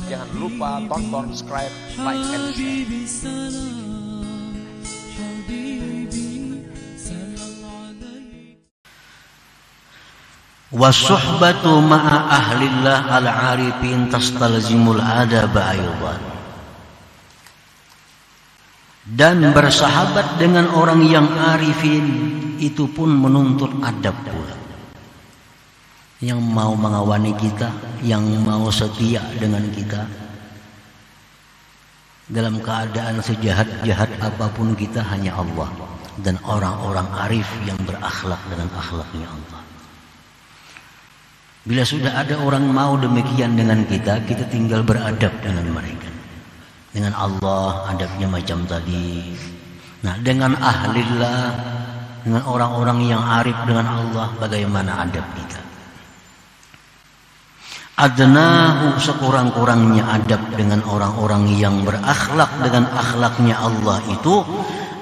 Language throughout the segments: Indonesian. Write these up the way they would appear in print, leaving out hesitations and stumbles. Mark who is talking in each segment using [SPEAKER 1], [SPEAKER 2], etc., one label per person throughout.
[SPEAKER 1] Jangan lupa tonton, subscribe, like, and share.
[SPEAKER 2] Wasuhbatu ma'a ahlillah al-arifin tastalzimul adaba aydan. Dan bersahabat dengan orang yang arifin itu pun menuntut adab pula. Yang mau mengawani kita, yang mau setia dengan kita, dalam keadaan sejahat-jahat apapun kita hanya Allah dan orang-orang arif yang berakhlak dengan akhlaknya Allah. Bila sudah ada orang mau demikian dengan kita, kita tinggal beradab dengan mereka. Dengan Allah adabnya macam tadi. Nah, dengan ahlillah, dengan orang-orang yang arif dengan Allah, bagaimana adab kita? Adnahu, sekurang-kurangnya adab dengan orang-orang yang berakhlak dengan akhlaknya Allah itu,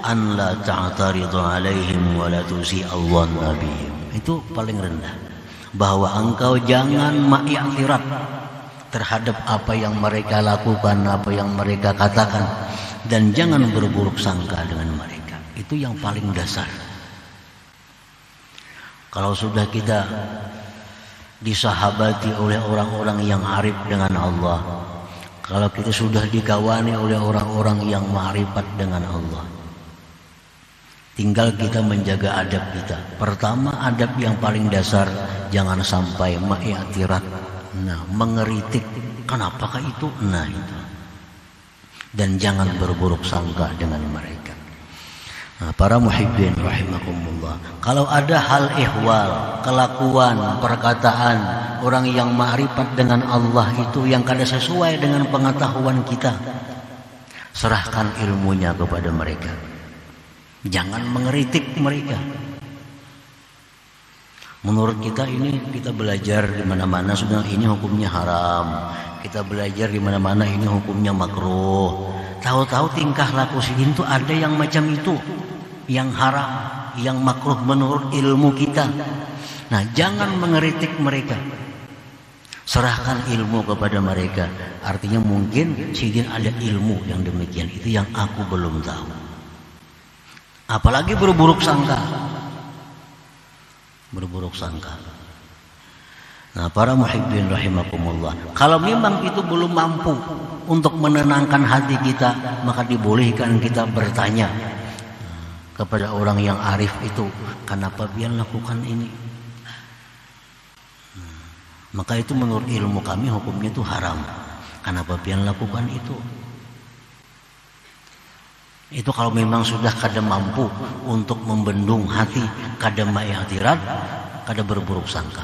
[SPEAKER 2] an la ta'taridu alaihim wa la tusi'alwan nabiyim. Itu paling rendah. Bahwa engkau jangan ma'iktirat terhadap apa yang mereka lakukan, apa yang mereka katakan, dan jangan berburuk sangka dengan mereka. Itu yang paling dasar. Kalau sudah kita disahabati oleh orang-orang yang arif dengan Allah, kalau kita sudah dikawani oleh orang-orang yang ma'rifat dengan Allah, tinggal kita menjaga adab kita. Pertama, adab yang paling dasar, jangan sampai ma'iktirat. Nah, mengeritik, kenapakah itu? Nah, itu. Dan jangan berburuk sangka dengan mereka. Nah, para muhibbin rahimakumullah, kalau ada hal ihwal, kelakuan, perkataan orang yang ma'rifat dengan Allah itu yang kada sesuai dengan pengetahuan kita, serahkan ilmunya kepada mereka. Jangan mengeritik mereka. Menurut kita ini, kita belajar di mana-mana sudah ini hukumnya haram. Kita belajar di mana-mana ini hukumnya makruh. Tahu-tahu tingkah laku sidin itu ada yang macam itu, yang haram, yang makruh menurut ilmu kita. Nah, jangan mengeritik mereka. Serahkan ilmu kepada mereka. Artinya mungkin sidin ada ilmu yang demikian, itu yang aku belum tahu. Apalagi berburuk sangka. Berburuk sangka. Nah, para muhibbin rahimakumullah, kalau memang itu belum mampu untuk menenangkan hati kita, maka dibolehkan kita bertanya kepada orang yang arif itu, kenapa dia lakukan ini? Maka itu menurut ilmu kami hukumnya itu haram. Kenapa dia lakukan itu? Itu kalau memang sudah kada mampu untuk membendung hati, kada ma'iktirat, kada berburuk sangka.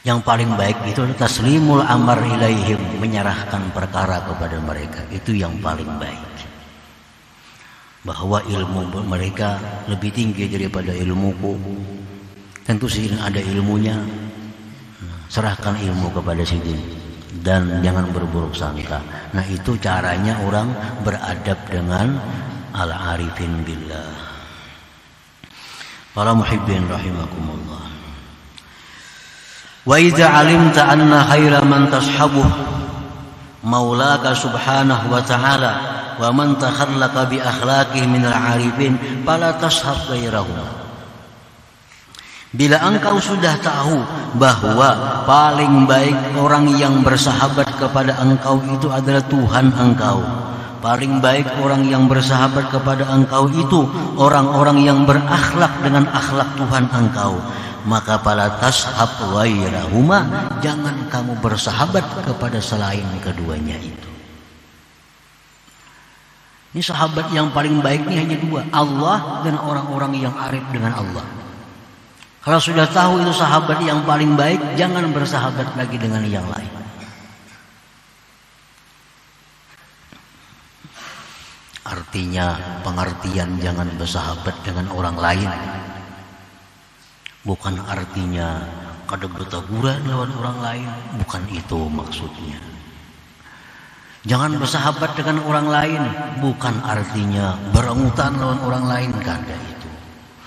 [SPEAKER 2] Yang paling baik itu adalah taslimul amar ilaihim, menyerahkan perkara kepada mereka. Itu yang paling baik. Bahwa ilmu mereka lebih tinggi daripada ilmuku. Tentu sidin ada ilmunya. Serahkan ilmu kepada sidin. Dan jangan berburuk sangka. Nah, itu caranya orang beradab dengan al-arifin billah. Para muhibbin rahimakumullah. Wa idza alimta anna khaira man tashabuh maulaka subhanahu wa ta'ala wa man takhallaqa bi akhlaqihi min al-arifin fala tashab ghairahu. Bila engkau sudah tahu bahwa paling baik orang yang bersahabat kepada engkau itu adalah Tuhan engkau, paling baik orang yang bersahabat kepada engkau itu orang-orang yang berakhlak dengan akhlak Tuhan engkau, maka fala tashab ghairahuma, jangan kamu bersahabat kepada selain keduanya itu. Ini sahabat yang paling baik ini hanya dua, Allah dan orang-orang yang arif dengan Allah. Kalau sudah tahu itu sahabat yang paling baik, jangan bersahabat lagi dengan yang lain. Artinya, pengertian jangan bersahabat dengan orang lain, bukan artinya kada berteguran lawan orang lain, bukan itu maksudnya. Jangan bersahabat dengan orang lain, bukan artinya berengutan lawan orang lain, kada itu.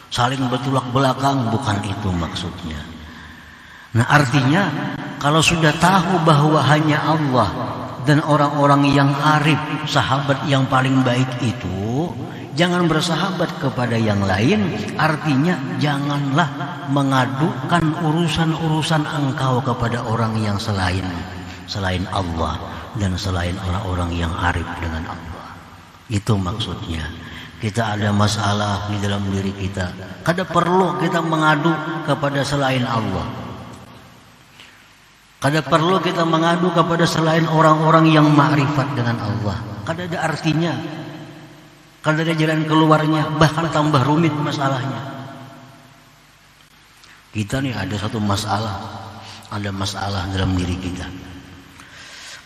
[SPEAKER 2] Saling bertolak belakang, bukan itu maksudnya. Nah, artinya kalau sudah tahu bahwa hanya Allah dan orang-orang yang arif, sahabat yang paling baik itu, jangan bersahabat kepada yang lain. Artinya janganlah mengadukan urusan-urusan engkau kepada orang yang selain Allah dan selain orang-orang yang arif dengan Allah. Itu maksudnya. Kita ada masalah di dalam diri kita, kada perlu kita mengadu kepada selain Allah. Kada perlu kita mengadu kepada selain orang-orang yang ma'rifat dengan Allah. Kada ada artinya. Kada ada jalan keluarnya, bahkan tambah rumit masalahnya. Kita nih ada satu masalah, ada masalah dalam diri kita.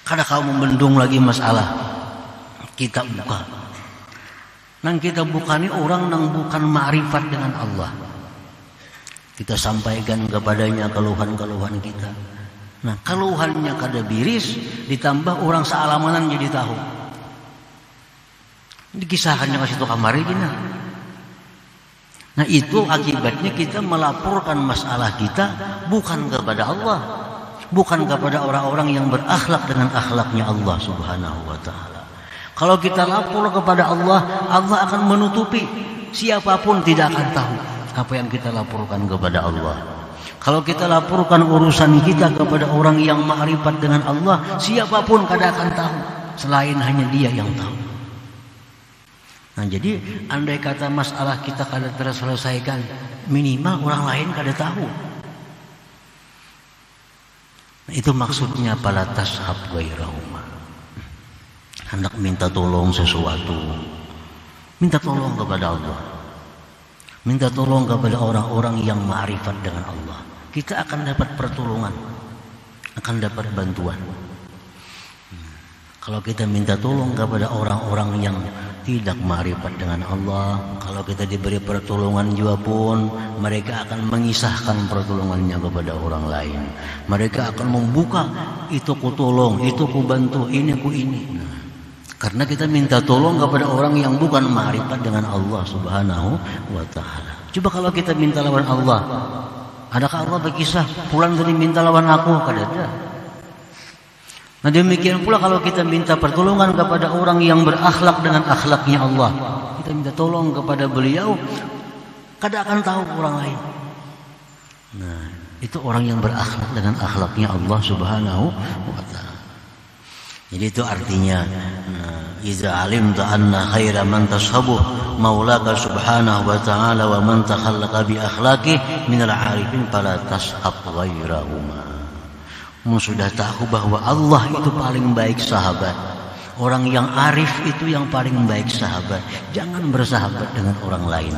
[SPEAKER 2] Kada kau membendung lagi masalah, kita buka. Nang kita bukan orang nang bukan ma'rifat dengan Allah. Kita sampaikan kepadanya keluhan-keluhan kita. Nah, keluhannya kada biris, ditambah orang sealamanan jadi tahu. Dikisahkannya ke situ kamari gini. Nah, itu akibatnya kita melaporkan masalah kita bukan kepada Allah, bukan kepada orang-orang yang berakhlak dengan akhlaknya Allah Subhanahu wa ta'ala. Kalau kita lapor kepada Allah, Allah akan menutupi. Siapapun tidak akan tahu apa yang kita laporkan kepada Allah. Kalau kita laporkan urusan kita kepada orang yang ma'rifat dengan Allah, siapapun kada akan tahu selain hanya Dia yang tahu. Nah, jadi andai kata masalah kita kada terselesaikan, minimal orang lain kada tahu. Nah, itu maksudnya pala tashab ghairahuma. Hendak minta tolong sesuatu, minta tolong kepada Allah, minta tolong kepada orang-orang yang ma'rifat dengan Allah. Kita akan dapat pertolongan, akan dapat bantuan. Kalau kita minta tolong kepada orang-orang yang tidak ma'rifat dengan Allah, kalau kita diberi pertolongan juga pun, mereka akan mengisahkan pertolongannya kepada orang lain. Mereka akan membuka, itu ku tolong, itu ku bantu, ini ku ini. Karena kita minta tolong kepada orang yang bukan ma'rifat dengan Allah Subhanahu wa ta'ala. Coba kalau kita minta lawan Allah, adakah Allah berkisah pulang tadi minta lawan aku? Kada ada. Nah, demikian pula kalau kita minta pertolongan kepada orang yang berakhlak dengan akhlaknya Allah, kita minta tolong kepada beliau, kada akan tahu orang lain. Nah, itu orang yang berakhlak dengan akhlaknya Allah Subhanahu wa ta'ala. Jadi itu artinya, iza alimta anna khaira man tashabuh maulaka subhanahu wa ta'ala wa man takhallaqa bi akhlaqi minal arifin fala tashab ghairahuma. Sudah tahu bahwa Allah itu paling baik sahabat, orang yang arif itu yang paling baik sahabat, jangan bersahabat dengan orang lain.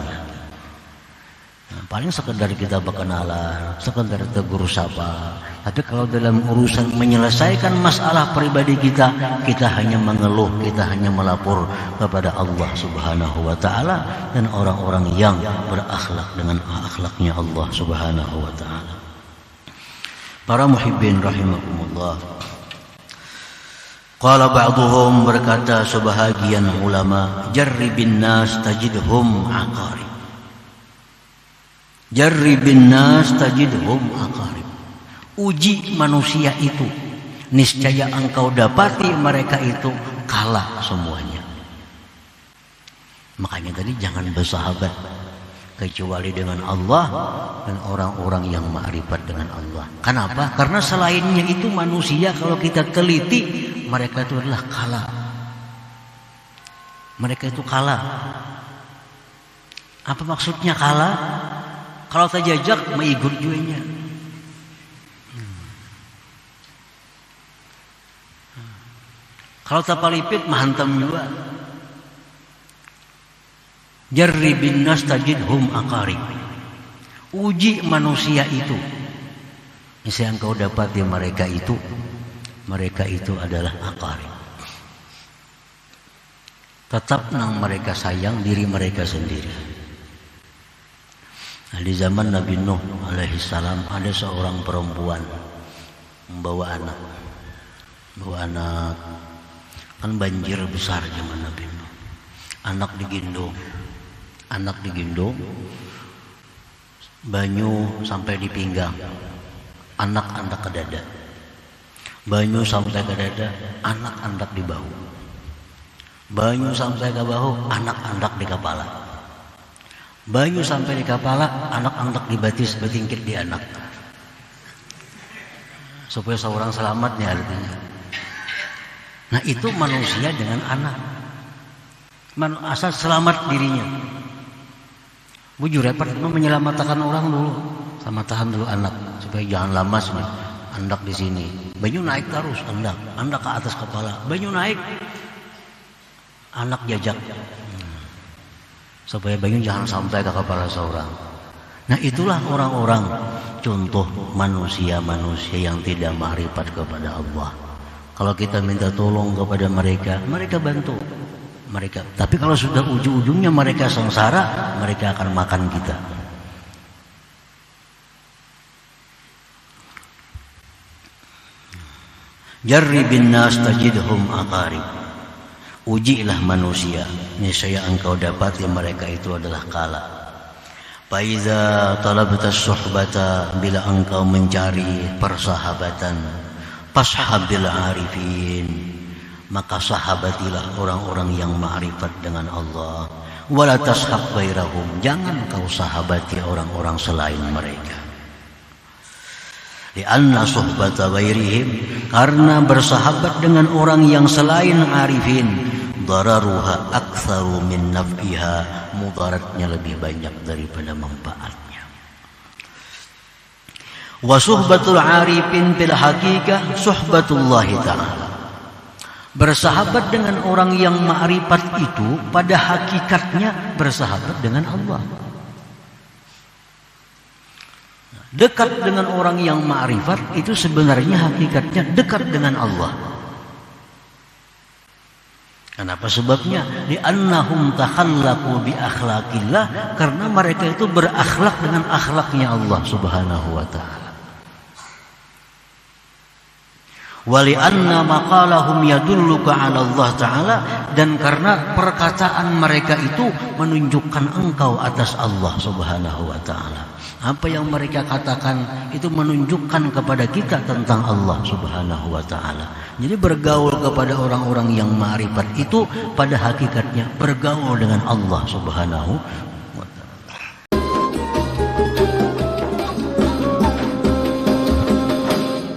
[SPEAKER 2] Paling sekedar kita berkenalan, sekedar tegur sapa. Tapi kalau dalam urusan menyelesaikan masalah pribadi kita, kita hanya mengeluh, kita hanya melapor kepada Allah Subhanahu wa ta'ala dan orang-orang yang berakhlak dengan akhlaknya Allah Subhanahu wa ta'ala. Para muhibbin rahimakumullah. Qala ba'duhum, berkata sebahagian ulama, jarribin nas tajidhum aqarib. Jarribin nas tajidhum aqarib. Uji manusia itu, niscaya engkau dapati mereka itu kalah semuanya. Makanya tadi jangan bersahabat kecuali dengan Allah dan orang-orang yang ma'rifat dengan Allah. Kenapa? Karena selainnya itu manusia kalau kita teliti, mereka itu adalah kalah. Mereka itu kalah. Apa maksudnya kalah? Kalau terjajak mengikut juenya. Kalau tapalipit mahantam juga. Jarribin nas tajidhum aqarib. Uji manusia itu. Misalnya engkau dapat di mereka itu adalah aqarib. Tetap nang mereka sayang diri mereka sendiri. Nah, di zaman Nabi Nuh alaihi salam ada seorang perempuan membawa anak. Bawa anak. Kan banjir besar zaman Nabi Nuh. Anak digendong, banyu sampai di pinggang. anak-anak ke dada. Banyu sampai ke dada, anak-anak di bahu. Banyu sampai ke bahu, anak-anak di kepala. Banyu sampai di kepala, anak-anak di batis, betingkit di anak. Supaya seorang selamatnya artinya. Nah itu manusia dengan anak. Asal selamat dirinya. Bujur repot menyelamatkan orang dulu, sama tahan dulu anak supaya jangan lama nih. Anak di sini, banyu naik terus, anak ke atas kepala, banyu naik, anak jajak, supaya banyu jangan sampai ke kepala seorang. Nah itulah orang-orang contoh manusia-manusia yang tidak ma'rifat kepada Allah. Kalau kita minta tolong kepada mereka, mereka bantu. Tapi kalau sudah ujung-ujungnya mereka sengsara, mereka akan makan kita. Jarribin nas tajidhum aqarib. Ujilah manusia, niscaya engkau dapati mereka itu adalah kala. Faiza talabta suhbata, bila engkau mencari persahabatan, fashabil arifin, maka sahabatilah orang-orang yang ma'rifat dengan Allah. Wala tashab ghairahum, jangan kau sahabati orang-orang selain mereka. Lianna suhbata ghairihim, karena bersahabat dengan orang yang selain arifin, dararuha aktsaru min naf'iha, mudaratnya lebih banyak daripada manfaatnya. Wa suhbatul arifin fil haqiqah suhbatullahi ta'ala. Bersahabat dengan orang yang ma'rifat itu pada hakikatnya bersahabat dengan Allah. Dekat dengan orang yang ma'rifat itu sebenarnya hakikatnya dekat dengan Allah. Kenapa sebabnya? Li'annahum takhallaqu bi akhlaqillah, karena mereka itu berakhlak dengan akhlaknya Allah Subhanahu wa ta'ala. Wali anna maqalahum yadulluka 'ala Allah Ta'ala, dan karena perkataan mereka itu menunjukkan engkau atas Allah Subhanahu wa Ta'ala. Apa yang mereka katakan itu menunjukkan kepada kita tentang Allah Subhanahu wa Ta'ala. Jadi bergaul kepada orang-orang yang ma'rifat itu pada hakikatnya bergaul dengan Allah Subhanahu